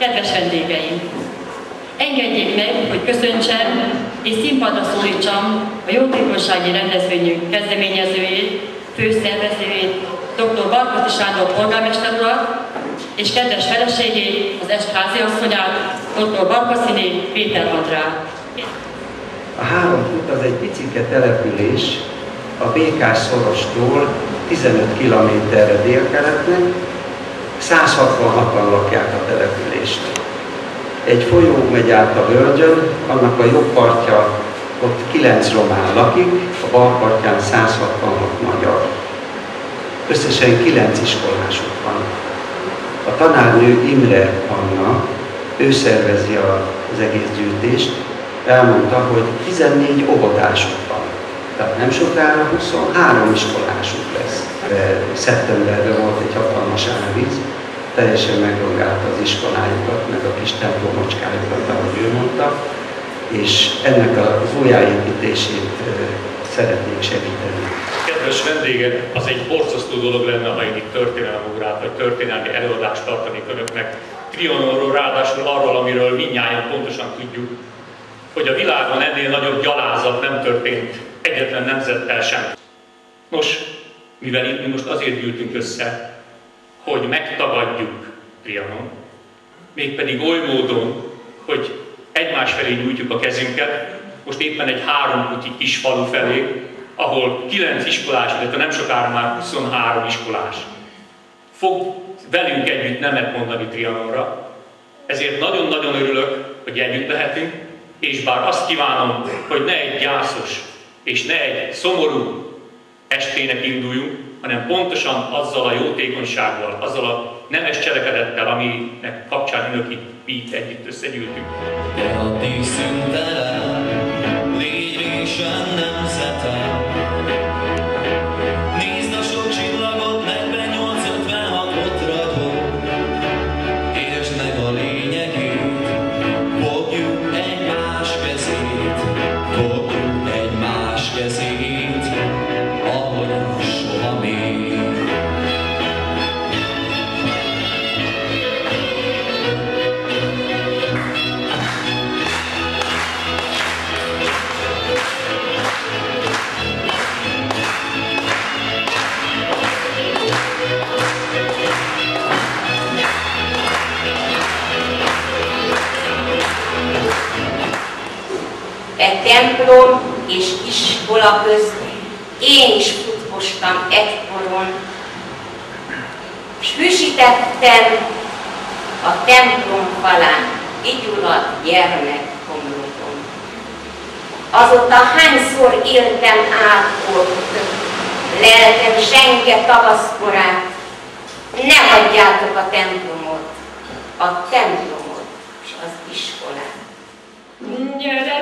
kedves vendégeim! Engedjék meg, hogy köszöntsem és színpadra szólítsam a jótékonysági rendezvényünk kezdeményezőjét, főszervezőjét, dr. Barkosi Sándor polgármester urat, és kedves feleségét, az est háziasszonyát, dr. Barkosiné Péter Andrát. A 3 kút az egy picike település, a Békás-szorostól 15 kilométerre délkeletre, 166-an lakják a települést. Egy folyó megy át a völgyön, annak a jobb partja, ott 9 román lakik, a bal partján 166 magyar. Összesen 9 iskolásuk van. A tanárnő Imre Anna, ő szervezi az egész gyűjtést, elmondta, hogy 14 óvodásuk van. Tehát nem sokára 23 iskolásuk lesz. Szeptemberben volt egy hatalmas árvíz, teljesen megrongálta az iskolájukat, meg a kis templomocskájukat, ahogy ő mondta, és ennek az újjáépítését szeretnék segíteni. Kedves vendégek, az egy borzasztó dolog lenne, ha én itt történelmugrát vagy történelmi előadást tartanék önöknek Trianonról, ráadásul arról, amiről mindnyájan pontosan tudjuk, hogy a világon ennél nagyobb gyalázat nem történt egyetlen nemzettel sem. Nos, mivel itt mi most azért gyűltünk össze, hogy megtagadjuk Trianon, mégpedig oly módon, hogy egymás felé nyújtjuk a kezünket, most éppen egy 3 kúti kis falu felé, ahol 9 iskolás, illetve nem sokára már 23 iskolás fog velünk együtt nemet mondani Trianonra. Ezért nagyon-nagyon örülök, hogy együtt lehetünk, és bár azt kívánom, hogy ne egy gyászos és ne egy szomorú estének induljunk, hanem pontosan azzal a jótékonysággal, azzal a nemes cselekedettel, aminek kapcsán önök itt együtt összegyűltünk. De a díszünkben légy résen nemzetem. Nézd a sok csillagot, 48-56 ott ragyog. Értsd meg a lényegét, fogjuk egymás kezét, fogjuk egymás kezét, ahogy soha még. Templom és iskola közt én is futkostam egykoron, s hűsítettem a templom falán igyulat gyermekkomlokon. Azóta hányszor éltem át ott, lelkem zsenge tavaszkorát, ne hagyjátok a templomot és az iskolát. Gyere,